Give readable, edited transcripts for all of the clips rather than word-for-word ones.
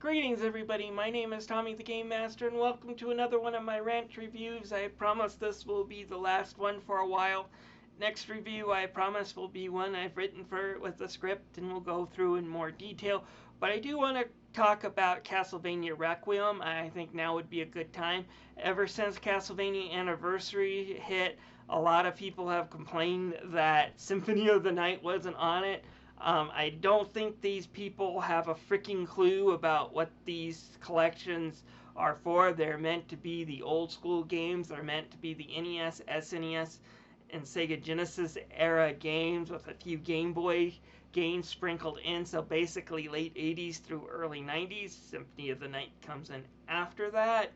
Greetings everybody, my name is Tommy the Game Master and welcome to another one of my rant reviews. I promise this will be the last one for a while. Next review I promise will be one I've written for with the script and we'll go through in more detail. But I do want to talk about Castlevania Requiem. I think now would be a good time. Ever since Castlevania Anniversary hit, a lot of people have complained that Symphony of the Night wasn't on it. I don't think these people have a freaking clue about what these collections are for. They're meant to be the old school games. They're meant to be the NES, SNES, and Sega Genesis era games with a few Game Boy games sprinkled in. So basically late 80s through early 90s. Symphony of the Night comes in after that.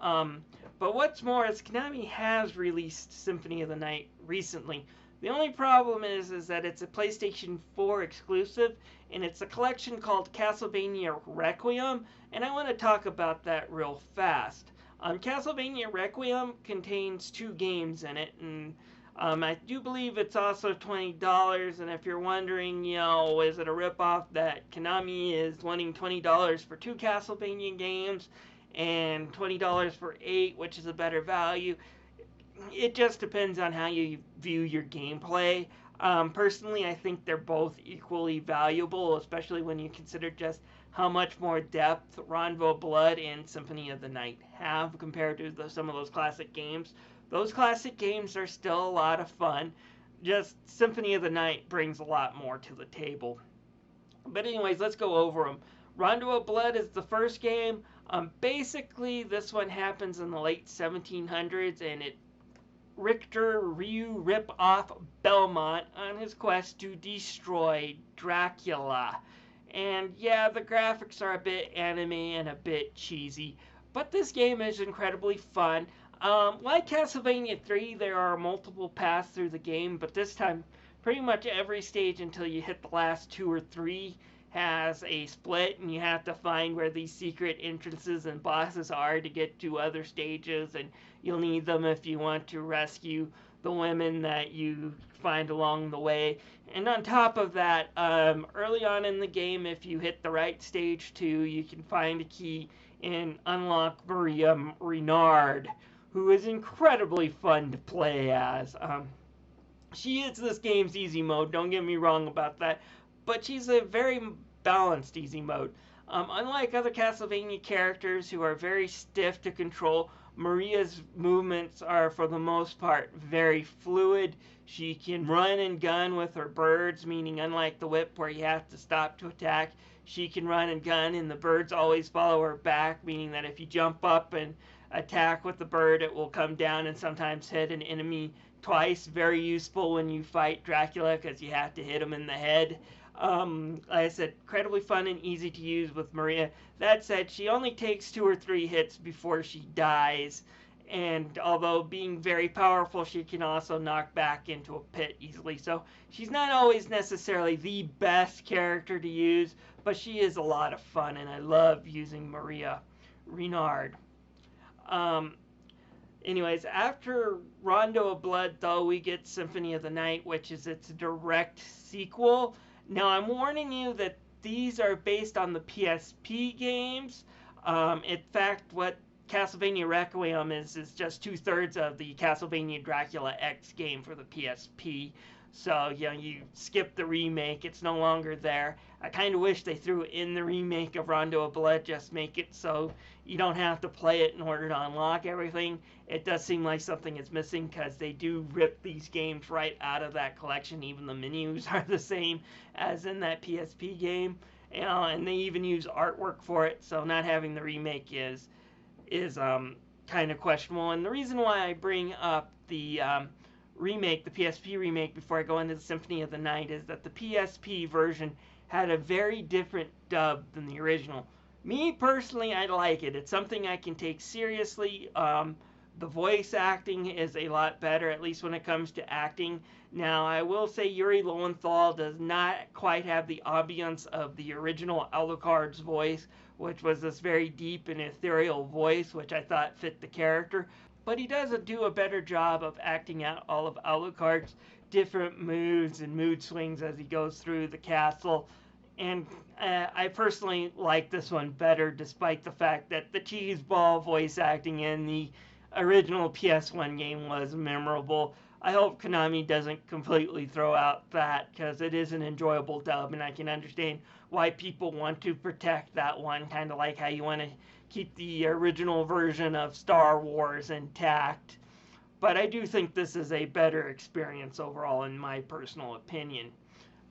But what's more is Konami has released Symphony of the Night recently. The only problem is that it's a PlayStation 4 exclusive, and it's a collection called Castlevania Requiem, and I want to talk about that real fast. Castlevania Requiem contains 2 games in it, and I do believe it's also $20, and if you're wondering, is it a ripoff that Konami is wanting $20 for 2 Castlevania games, and $20 for 8, which is a better value? It just depends on how you view your gameplay. Personally, I think they're both equally valuable, especially when you consider just how much more depth Rondo of Blood and Symphony of the Night have compared to some of those classic games. Those classic games are still a lot of fun. Just Symphony of the Night brings a lot more to the table. But anyways, let's go over them. Rondo of Blood is the first game. Basically, this one happens in the late 1700s, and Richter Ryu rip off Belmont on his quest to destroy Dracula. And yeah, the graphics are a bit anime and a bit cheesy, but this game is incredibly fun. Like Castlevania 3, there are multiple paths through the game, but this time pretty much every stage until you hit the last 2 or 3 has a split, and you have to find where these secret entrances and bosses are to get to other stages, and you'll need them if you want to rescue the women that you find along the way. And on top of that, early on in the game, if you hit the right stage 2, you can find a key and unlock Maria Renard, who is incredibly fun to play as. She is this game's easy mode, don't get me wrong about that, but she's a very balanced easy mode. Unlike other Castlevania characters who are very stiff to control, Maria's movements are for the most part very fluid. She can run and gun with her birds, meaning unlike the whip where you have to stop to attack, she can run and gun and the birds always follow her back, meaning that if you jump up and attack with the bird, it will come down and sometimes hit an enemy twice. Very useful when you fight Dracula because you have to hit him in the head. Like I said, incredibly fun and easy to use with Maria. That said, she only takes 2 or 3 hits before she dies, and although being very powerful, she can also knock back into a pit easily. So she's not always necessarily the best character to use, but she is a lot of fun, and I love using Maria Renard. Anyways, after Rondo of Blood, though, we get Symphony of the Night, which is its direct sequel. Now, I'm warning you that these are based on the PSP games. In fact, what Castlevania Requiem is just 2/3 of the Castlevania Dracula X game for the PSP. So, you skip the remake. It's no longer there. I kind of wish they threw in the remake of Rondo of Blood, just make it so you don't have to play it in order to unlock everything. It does seem like something is missing because they do rip these games right out of that collection. Even the menus are the same as in that PSP game. And they even use artwork for it, so not having the remake is kind of questionable. And the reason why I bring up the remake, the PSP remake, before I go into the Symphony of the Night is that the PSP version had a very different dub than the original. Me personally, I like it. It's something I can take seriously. The voice acting is a lot better, at least when it comes to acting. Now, I will say Yuri Lowenthal does not quite have the ambience of the original Alucard's voice, which was this very deep and ethereal voice, which I thought fit the character. But he does do a better job of acting out all of Alucard's different moods and mood swings as he goes through the castle And I personally like this one better, despite the fact that the cheeseball voice acting in the original PS1 game was memorable. I hope Konami doesn't completely throw out that, because it is an enjoyable dub, and I can understand why people want to protect that one, kind of like how you want to keep the original version of Star Wars intact. But I do think this is a better experience overall, in my personal opinion.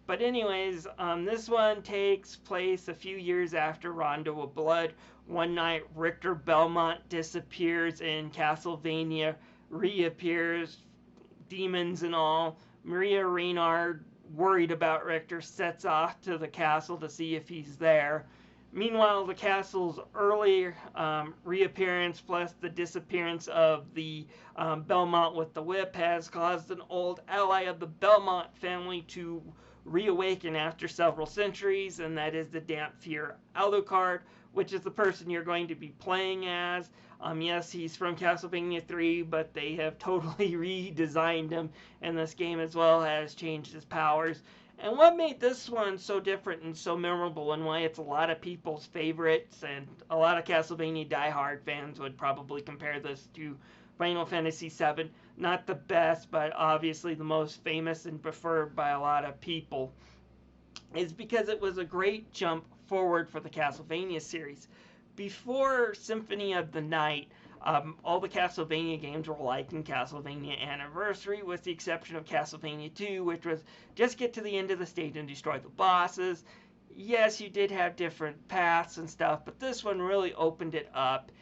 But anyways, this one takes place a few years after Rondo of Blood. One night, Richter Belmont disappears and Castlevania reappears, demons and all. Maria Reynard, worried about Richter, sets off to the castle to see if he's there. Meanwhile, the castle's early reappearance plus the disappearance of the Belmont with the whip has caused an old ally of the Belmont family to reawaken after several centuries, and that is the Dampfir Alucard, which is the person you're going to be playing as. Yes, he's from Castlevania 3, but they have totally redesigned him, and this game as well has changed his powers. And what made this one so different and so memorable, and why it's a lot of people's favorites, and a lot of Castlevania diehard fans would probably compare this to Final Fantasy VII. Not the best, but obviously the most famous and preferred by a lot of people, is because it was a great jump forward for the Castlevania series. Before Symphony of the Night, all the Castlevania games were like in Castlevania Anniversary, with the exception of Castlevania 2, which was just get to the end of the stage and destroy the bosses. Yes, you did have different paths and stuff, but this one really opened it up.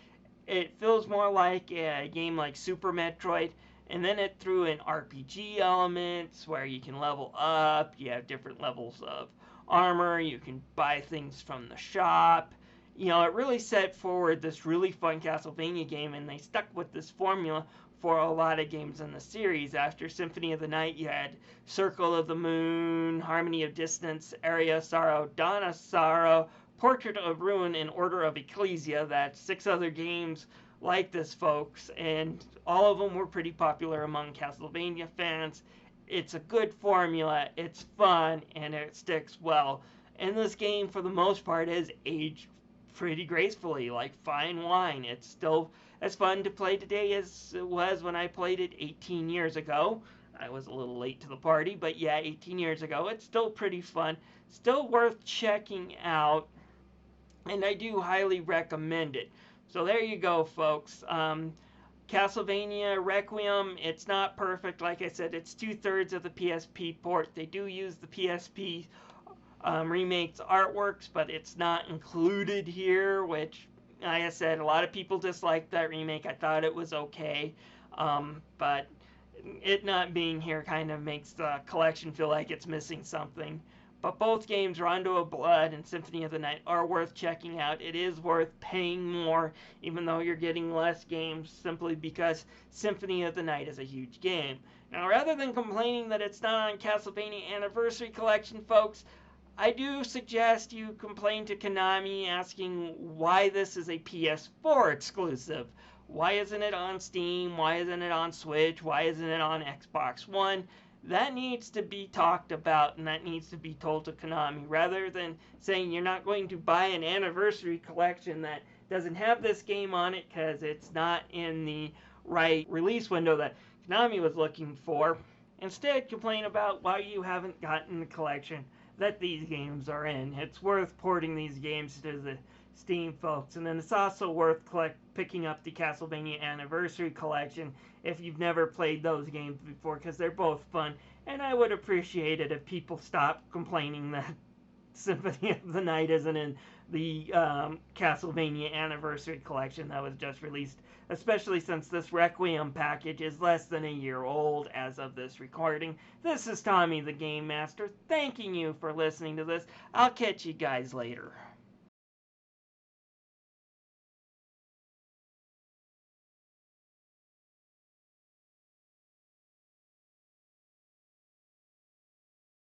It feels more like a game like Super Metroid, and then it threw in RPG elements where you can level up, you have different levels of armor, you can buy things from the shop. You know, it really set forward this really fun Castlevania game, and they stuck with this formula for a lot of games in the series. After Symphony of the Night, you had Circle of the Moon, Harmony of Distance, Aria of Sorrow, Dawn of Sorrow, Portrait of Ruin, and Order of Ecclesia. That's 6 other games like this, folks, and all of them were pretty popular among Castlevania fans. It's a good formula, it's fun, and it sticks well. And this game, for the most part, has aged pretty gracefully, like fine wine. It's still as fun to play today as it was when I played it 18 years ago. I was a little late to the party, but yeah, 18 years ago. It's still pretty fun, still worth checking out, and I do highly recommend it. So there you go, folks. Castlevania Requiem, it's not perfect. Like I said, it's 2/3 of the PSP port. They do use the PSP remake's artworks, but it's not included here, which, like I said, a lot of people disliked that remake. I thought it was okay, but it not being here kind of makes the collection feel like it's missing something. But both games, Rondo of Blood and Symphony of the Night, are worth checking out. It is worth paying more, even though you're getting less games, simply because Symphony of the Night is a huge game. Now, rather than complaining that it's not on Castlevania Anniversary Collection, folks, I do suggest you complain to Konami asking why this is a PS4 exclusive. Why isn't it on Steam? Why isn't it on Switch? Why isn't it on Xbox One? That needs to be talked about, and that needs to be told to Konami, rather than saying you're not going to buy an Anniversary Collection that doesn't have this game on it because it's not in the right release window that Konami was looking for. Instead, complain about why you haven't gotten the collection that these games are in. It's worth porting these games to the Steam, folks. And then it's also worth picking up the Castlevania Anniversary Collection if you've never played those games before, because they're both fun. And I would appreciate it if people stopped complaining that Symphony of the Night isn't in the Castlevania Anniversary Collection that was just released, especially since this Requiem package is less than a year old as of this recording. This is Tommy the Game Master, thanking you for listening to this. I'll catch you guys later.